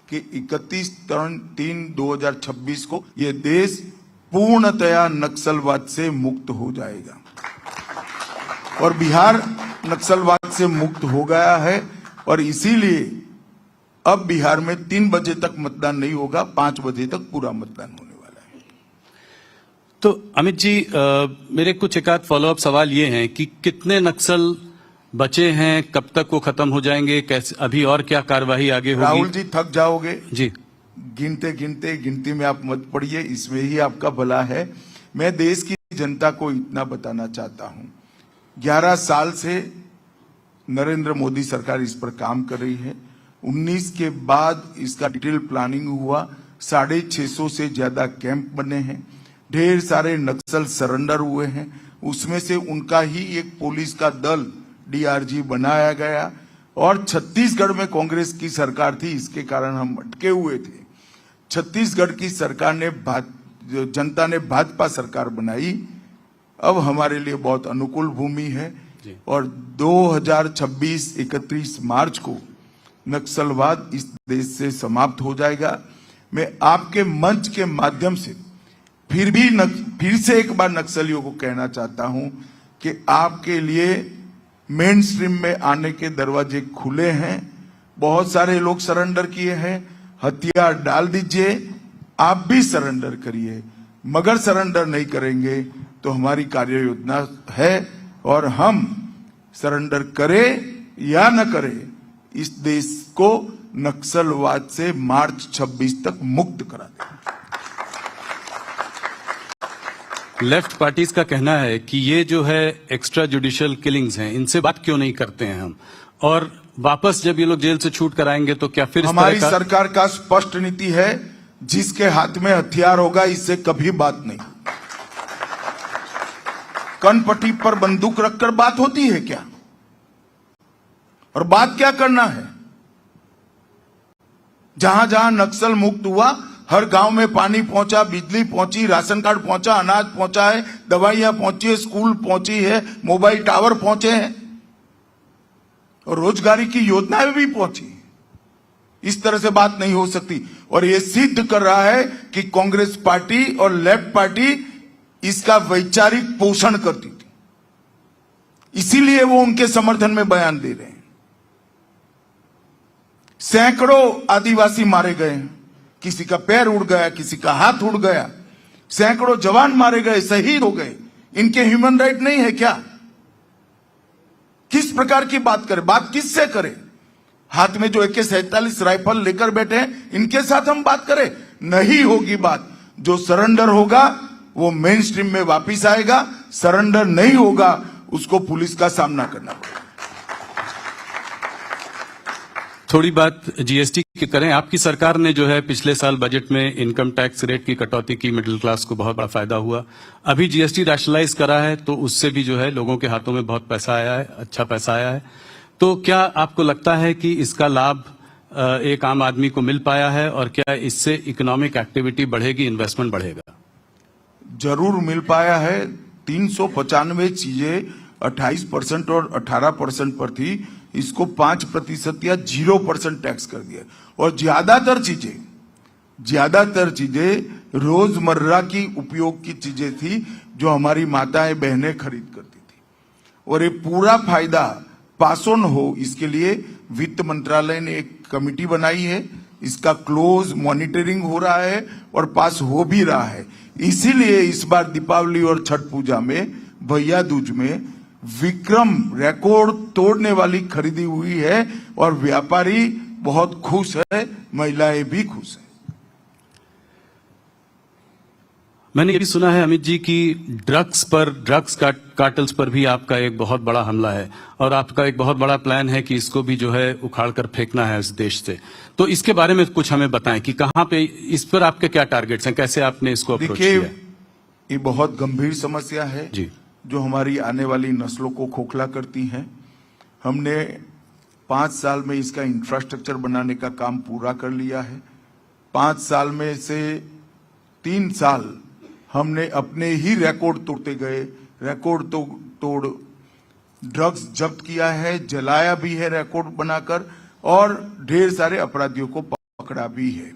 Speaker 3: कि 31/3/2026 को ये देश पूर्णतया नक्सलवाद से मुक्त हो जाएगा और बिहार नक्सलवाद से मुक्त हो गया है। और इसीलिए अब बिहार में 3 बजे तक मतदान नहीं होगा, 5 बजे तक पूरा मतदान होने वाला है।
Speaker 2: तो अमित जी, मेरे कुछ एक आध फॉलोअप सवाल ये हैं कि कितने नक्सल बचे हैं, कब तक वो खत्म हो जाएंगे, कैसे, अभी और क्या कार्यवाही आगे होगी?
Speaker 3: राहुल जी थक जाओगे
Speaker 2: जी।
Speaker 3: गिनती में आप मत पड़िए, इसमें ही आपका भला है। मैं देश की जनता को इतना बताना चाहता हूं, 11 साल से नरेंद्र मोदी सरकार इस पर काम कर रही है। 19 के बाद इसका डिटेल प्लानिंग हुआ, 650 से ज्यादा कैंप बने हैं, ढेर सारे नक्सल सरेंडर हुए हैं। उसमें से उनका ही एक पुलिस का दल डीआरजी बनाया गया। और छत्तीसगढ़ में कांग्रेस की सरकार थी, इसके कारण हम अटके हुए थे। छत्तीसगढ़ की सरकार ने जनता ने भाजपा सरकार बनाई, अब हमारे लिए बहुत अनुकूल भूमि है। और 2026 31 मार्च को नक्सलवाद इस देश से समाप्त हो जाएगा। मैं आपके मंच के माध्यम से फिर से एक बार नक्सलियों को कहना चाहता हूं कि आपके लिए मेन स्ट्रीम में आने के दरवाजे खुले हैं। बहुत सारे लोग सरेंडर किए हैं, हथियार डाल दीजिए, आप भी सरेंडर करिए। मगर सरेंडर नहीं करेंगे तो हमारी कार्य योजना है और हम सरेंडर करें या न करें इस देश को नक्सलवाद से मार्च 26 तक मुक्त करा दें।
Speaker 2: लेफ्ट पार्टीज का कहना है कि ये जो है एक्स्ट्रा जुडिशियल किलिंग्स हैं, इनसे बात क्यों नहीं करते हैं हम, और वापस जब ये लोग जेल से छूट कर आएंगे तो क्या फिर
Speaker 3: हमारी सरकार का स्पष्ट नीति है, जिसके हाथ में हथियार होगा इससे कभी बात नहीं। कनपट्टी पर बंदूक रखकर बात होती है क्या? और बात क्या करना है? जहां जहां नक्सल मुक्त हुआ, हर गांव में पानी पहुंचा, बिजली पहुंची, राशन कार्ड पहुंचा, अनाज पहुंचा है, दवाइयां पहुंची है, स्कूल पहुंची है, मोबाइल टावर पहुंचे हैं और रोजगारी की योजनाएं भी पहुंची। इस तरह से बात नहीं हो सकती और यह सिद्ध कर रहा है कि कांग्रेस पार्टी और लेफ्ट पार्टी इसका वैचारिक पोषण करती थी, इसीलिए वो उनके समर्थन में बयान दे रहे हैं। सैकड़ों आदिवासी मारे गए, किसी का पैर उड़ गया, किसी का हाथ उड़ गया, सैकड़ों जवान मारे गए, शहीद हो गए। इनके ह्यूमन राइट नहीं है क्या? किस प्रकार की बात करें? बात किससे करें? हाथ में जो AK-47 राइफल लेकर बैठे हैं, इनके साथ हम बात करें? नहीं होगी बात। जो सरेंडर होगा वो मेन स्ट्रीम में वापिस आएगा, सरेंडर नहीं होगा उसको पुलिस का सामना करना पड़ेगा।
Speaker 2: थोड़ी बात जीएसटी की करें। आपकी सरकार ने जो है पिछले साल बजट में इनकम टैक्स रेट की कटौती की, मिडिल क्लास को बहुत बड़ा फायदा हुआ। अभी जीएसटी रैशनलाइज करा है तो उससे भी जो है लोगों के हाथों में बहुत पैसा आया है, अच्छा पैसा आया है। तो क्या आपको लगता है कि इसका लाभ एक आम आदमी को मिल पाया है और क्या इससे इकोनॉमिक एक्टिविटी बढ़ेगी, इन्वेस्टमेंट बढ़ेगा?
Speaker 3: जरूर मिल पाया है। 395 चीजें 28% और 18% पर थी, इसको 5% या 0% टैक्स कर दिया। और ज्यादातर चीजें रोजमर्रा की उपयोग की चीजें थी जो हमारी माताएं बहनें खरीद करती थी। और ये पूरा फायदा पास ऑन हो, इसके लिए वित्त मंत्रालय ने एक कमिटी बनाई है, इसका क्लोज मॉनिटरिंग हो रहा है और पास हो भी रहा है। इसीलिए इस बार दीपावली और छठ पूजा में, भैया दूज में विक्रम रिकॉर्ड तोड़ने वाली खरीदी हुई है और व्यापारी बहुत खुश है, महिलाएं भी खुश है।
Speaker 2: मैंने ये भी सुना है अमित जी की ड्रग्स कार्टल्स पर भी आपका एक बहुत बड़ा हमला है और आपका एक बहुत बड़ा प्लान है कि इसको भी जो है उखाड़ कर फेंकना है इस देश से। तो इसके बारे में कुछ हमें बताएं कि कहां पे, इस पर आपके क्या टारगेट्स हैं, कैसे आपने इसको अप्रोच किया?
Speaker 3: ये बहुत गंभीर समस्या है
Speaker 2: जी,
Speaker 3: जो हमारी आने वाली नस्लों को खोखला करती है। हमने 5 साल में इसका इंफ्रास्ट्रक्चर बनाने का काम पूरा कर लिया है। 5 साल में से 3 साल हमने अपने ही रिकॉर्ड तोड़ते गए, रिकॉर्ड तोड़ ड्रग्स जब्त किया है, जलाया भी है रिकॉर्ड बनाकर, और ढेर सारे अपराधियों को पकड़ा भी है।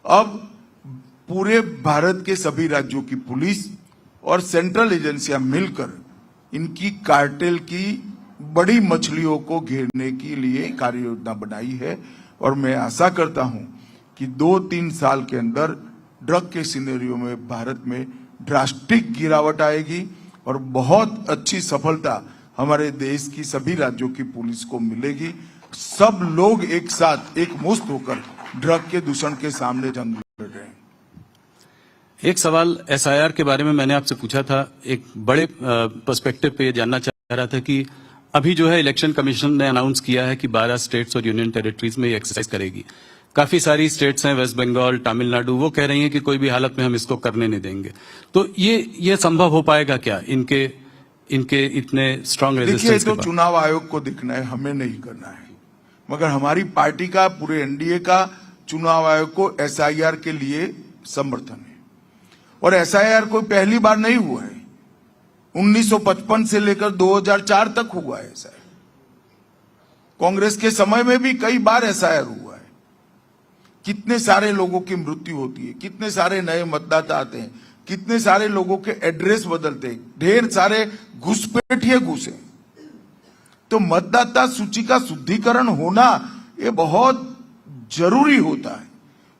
Speaker 3: अब पूरे भारत के सभी राज्यों की पुलिस और सेंट्रल एजेंसियां मिलकर इनकी कार्टेल की बड़ी मछलियों को घेरने के लिए कार्य योजना बनाई है और मैं आशा करता हूं कि 2-3 साल के अंदर ड्रग के सिनेरियो में भारत में ड्रास्टिक गिरावट आएगी और बहुत अच्छी सफलता हमारे देश की सभी राज्यों की पुलिस को मिलेगी। सब लोग एक साथ एक मुश्त होकर ड्रग के दूषण के सामने जंग लड़ रहे हैं।
Speaker 2: एक सवाल एसआईआर के बारे में मैंने आपसे पूछा था, एक बड़े पर्सपेक्टिव पे ये जानना चाह रहा था कि अभी जो है इलेक्शन कमीशन ने अनाउंस किया है कि 12 स्टेट्स और यूनियन टेरिटरीज में ये एक्सरसाइज करेगी। काफी सारी स्टेट्स हैं, वेस्ट बंगाल, तमिलनाडु, वो कह रही हैं कि कोई भी हालत में हम इसको करने नहीं देंगे। तो ये संभव हो पाएगा क्या इनके इतने स्ट्रांग रेजिस्टेंस?
Speaker 3: देखिए, तो चुनाव आयोग को देखना है, हमें नहीं करना है। मगर हमारी पार्टी का, पूरे एनडीए का चुनाव आयोग को एसआईआर के लिए समर्थन है। और एसआईआर कोई पहली बार नहीं हुआ है, 1955 से लेकर 2004 तक हुआ है एसआईआर। कांग्रेस के समय में भी कई बार एसआईआर हुआ है। कितने सारे लोगों की मृत्यु होती है, कितने सारे नए मतदाता आते हैं, कितने सारे लोगों के एड्रेस बदलते हैं, ढेर सारे घुसपैठिए घुसे। तो मतदाता सूची का शुद्धिकरण होना ये बहुत जरूरी होता है।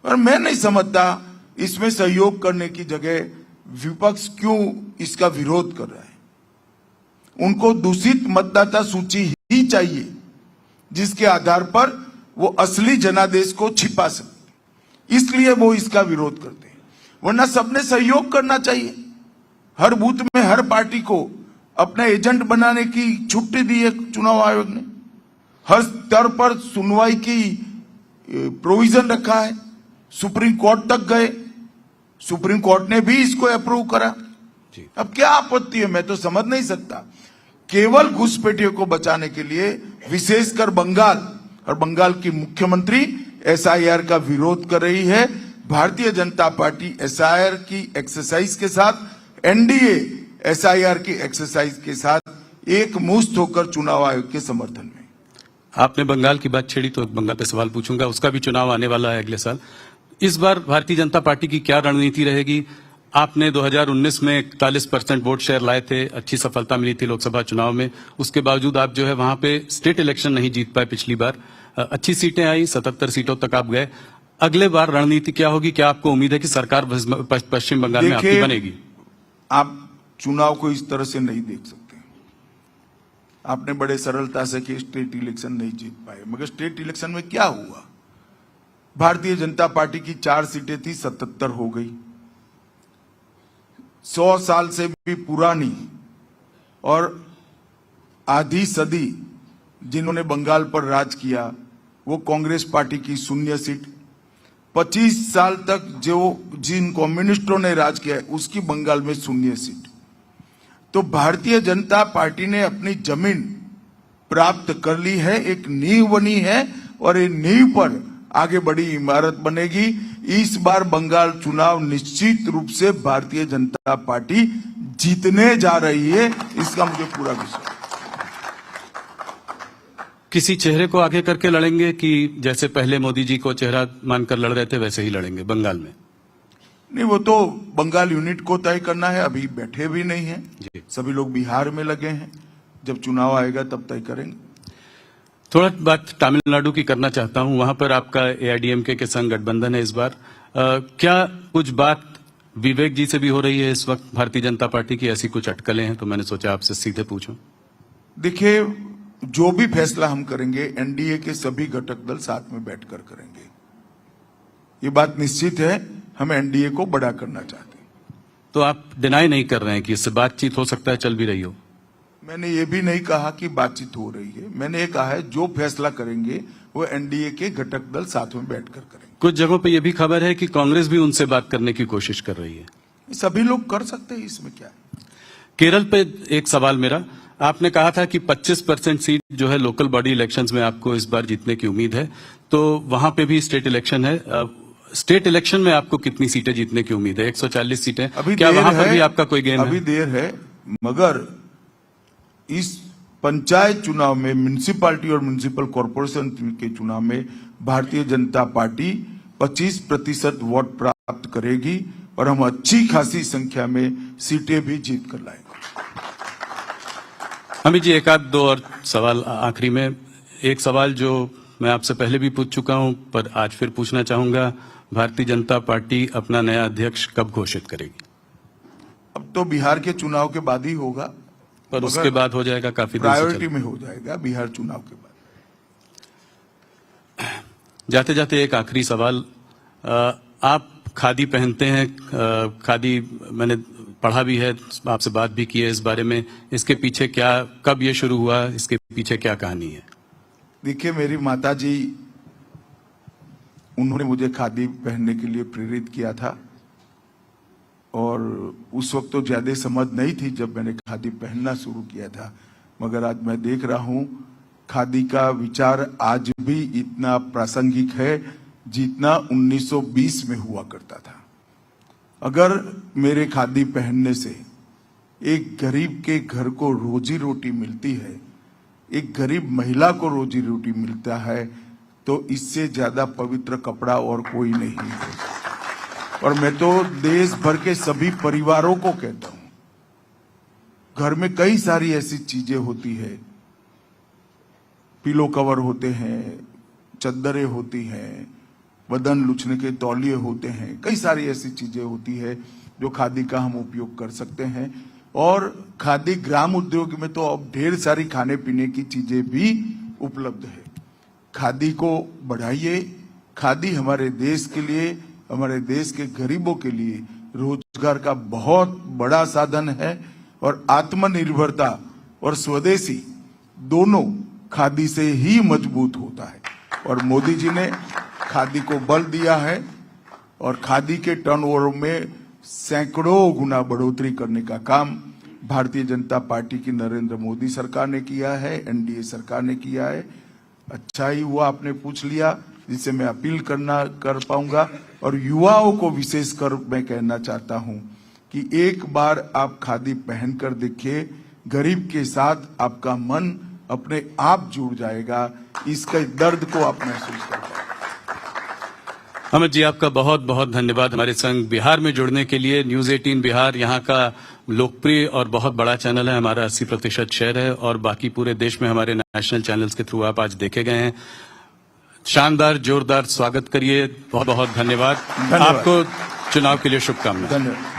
Speaker 3: और मैं नहीं समझता इसमें सहयोग करने की जगह विपक्ष क्यों इसका विरोध कर रहा है। उनको दूषित मतदाता सूची ही चाहिए जिसके आधार पर वो असली जनादेश को छिपा सकते, इसलिए वो इसका विरोध करते हैं। वरना सबने सहयोग करना चाहिए। हर बूथ में हर पार्टी को अपना एजेंट बनाने की छुट्टी दी है चुनाव आयोग ने। हर स्तर पर सुनवाई की प्रोविजन रखा है। सुप्रीम कोर्ट तक गए, सुप्रीम कोर्ट ने भी इसको अप्रूव करा। अब क्या आपत्ति है, मैं तो समझ नहीं सकता। केवल घुसपैठियों को बचाने के लिए विशेषकर बंगाल और बंगाल की मुख्यमंत्री एसआईआर का विरोध कर रही है। भारतीय जनता पार्टी एसआईआर की एक्सरसाइज के साथ, एनडीए एसआईआर की एक्सरसाइज के साथ एक मुश्त होकर चुनाव आयोग के समर्थन में।
Speaker 2: आपने बंगाल की बात छेड़ी तो बंगाल पे सवाल पूछूंगा। उसका भी चुनाव आने वाला है अगले साल। इस बार भारतीय जनता पार्टी की क्या रणनीति रहेगी? आपने 2019 में 41% वोट शेयर लाए थे, अच्छी सफलता मिली थी लोकसभा चुनाव में। उसके बावजूद आप जो है वहां पे स्टेट इलेक्शन नहीं जीत पाए पिछली बार। अच्छी सीटें आई, 77 सीटों तक आप गए। अगले बार रणनीति क्या होगी? क्या आपको उम्मीद है कि सरकार पश्चिम बंगाल में आपकी बनेगी?
Speaker 3: आप चुनाव को इस तरह से नहीं देख सकते। आपने बड़े सरलता से कि स्टेट इलेक्शन नहीं जीत पाए, मगर स्टेट इलेक्शन में क्या हुआ? भारतीय जनता पार्टी की 4 सीटें थी, 77 हो गई। 100 साल से भी पुरानी और आधी सदी जिन्होंने बंगाल पर राज किया वो कांग्रेस पार्टी की 0 सीट। 25 साल तक जो जिन कम्युनिस्टों ने राज किया उसकी बंगाल में 0 सीट। तो भारतीय जनता पार्टी ने अपनी जमीन प्राप्त कर ली है, एक नींव बनी है और ये नींव पर आगे बड़ी इमारत बनेगी। इस बार बंगाल चुनाव निश्चित रूप से भारतीय जनता पार्टी जीतने जा रही है, इसका मुझे पूरा विश्वास।
Speaker 2: किसी चेहरे को आगे करके लड़ेंगे कि जैसे पहले मोदी जी को चेहरा मानकर लड़ रहे थे वैसे ही लड़ेंगे बंगाल में?
Speaker 3: नहीं, वो तो बंगाल यूनिट को तय करना है। अभी बैठे भी नहीं है, सभी लोग बिहार में लगे हैं। जब चुनाव आएगा तब तय करेंगे।
Speaker 2: थोड़ा बात तमिलनाडु की करना चाहता हूं। वहां पर आपका एआईडीएमके के संग गठबंधन है इस बार। क्या कुछ बात विवेक जी से भी हो रही है इस वक्त भारतीय जनता पार्टी की? ऐसी कुछ अटकलें हैं तो मैंने सोचा आपसे सीधे पूछूं।
Speaker 3: देखिए, जो भी फैसला हम करेंगे एनडीए के सभी घटक दल साथ में बैठकर करेंगे। ये बात निश्चित है, हम एनडीए को बड़ा करना चाहते हैं।
Speaker 2: तो आप डिनाई नहीं कर रहे हैं कि इससे बातचीत हो सकता है, चल भी रही हो?
Speaker 3: मैंने ये भी नहीं कहा कि बातचीत हो रही है। मैंने ये कहा है जो फैसला करेंगे वो एनडीए के घटक दल साथ में बैठकर करेंगे।
Speaker 2: कुछ जगहों पे ये भी खबर है कि कांग्रेस भी उनसे बात करने की कोशिश कर रही है।
Speaker 3: सभी लोग कर सकते हैं, इसमें क्या है।
Speaker 2: केरल पे एक सवाल मेरा, आपने कहा था कि 25% सीट जो है लोकल बॉडी इलेक्शंस में आपको इस बार जीतने की उम्मीद है, तो वहां पे भी स्टेट इलेक्शन है। स्टेट इलेक्शन में आपको कितनी सीटें जीतने की उम्मीद है? 140 सीटें।
Speaker 3: अभी
Speaker 2: क्या वहां पर भी आपका कोई गेम है?
Speaker 3: अभी देर है, मगर इस पंचायत चुनाव में, म्युनिसिपैलिटी और म्युनिसिपल कॉर्पोरेशन के चुनाव में भारतीय जनता पार्टी 25% वोट प्राप्त करेगी और हम अच्छी खासी संख्या में सीटें भी जीत कर लाएंगे।
Speaker 2: अमित जी, एक आध दो और सवाल आखिरी में। एक सवाल जो मैं आपसे पहले भी पूछ चुका हूं पर आज फिर पूछना चाहूंगा, भारतीय जनता पार्टी अपना नया अध्यक्ष कब घोषित करेगी?
Speaker 3: अब तो बिहार के चुनाव के बाद ही होगा,
Speaker 2: पर उसके बाद हो जाएगा, काफी
Speaker 3: प्रायोरिटी में हो जाएगा बिहार चुनाव के बाद।
Speaker 2: जाते जाते एक आखिरी सवाल, आप खादी पहनते हैं, खादी मैंने पढ़ा भी है, आपसे बात भी की है इस बारे में। इसके पीछे क्या, कब ये शुरू हुआ, इसके पीछे क्या कहानी है?
Speaker 3: देखिए, मेरी माताजी, उन्होंने मुझे खादी पहनने के लिए प्रेरित किया था और उस वक्त तो ज्यादा समझ नहीं थी जब मैंने खादी पहनना शुरू किया था, मगर आज मैं देख रहा हूं खादी का विचार आज भी इतना प्रासंगिक है जितना 1920 में हुआ करता था। अगर मेरे खादी पहनने से एक गरीब के घर को रोजी रोटी मिलती है, एक गरीब महिला को रोजी रोटी मिलता है, तो इससे ज्यादा पवित्र कपड़ा और कोई नहीं है। और मैं तो देश भर के सभी परिवारों को कहता हूं, घर में कई सारी ऐसी चीजें होती है, पिलो कवर होते हैं, चद्दरें होती हैं, बदन लुचने के तौलिए होते हैं, कई सारी ऐसी चीजें होती है जो खादी का हम उपयोग कर सकते हैं। और खादी ग्राम उद्योग में तो अब ढेर सारी खाने पीने की चीजें भी उपलब्ध है। खादी को बढ़ाइए। खादी हमारे देश के लिए, हमारे देश के गरीबों के लिए रोजगार का बहुत बड़ा साधन है। और आत्मनिर्भरता और स्वदेशी दोनों खादी से ही मजबूत होता है। और मोदी जी ने खादी को बल दिया है और खादी के टर्नओवर में सैकड़ों गुना बढ़ोतरी करने का काम भारतीय जनता पार्टी की नरेंद्र मोदी सरकार ने किया है, एनडीए सरकार ने किया है। अच्छा ही हुआ आपने पूछ लिया, जिससे मैं अपील कर पाऊंगा। और युवाओं को विशेष कर मैं कहना चाहता हूं कि एक बार आप खादी पहनकर देखिए, गरीब के साथ आपका मन अपने आप जुड़ जाएगा। इसके दर्द को आप महसूस कर पाएंगे।
Speaker 2: अमित जी, आपका बहुत बहुत धन्यवाद हमारे संग बिहार में जुड़ने के लिए। न्यूज 18 बिहार यहाँ का लोकप्रिय और बहुत बड़ा चैनल है। हमारा 80% शेयर है और बाकी पूरे देश में हमारे नेशनल चैनल्स के थ्रू आप आज देखे गए हैं। शानदार, जोरदार स्वागत करिए। बहुत बहुत धन्यवाद। आपको चुनाव के लिए शुभकामनाएं।
Speaker 3: धन्यवाद।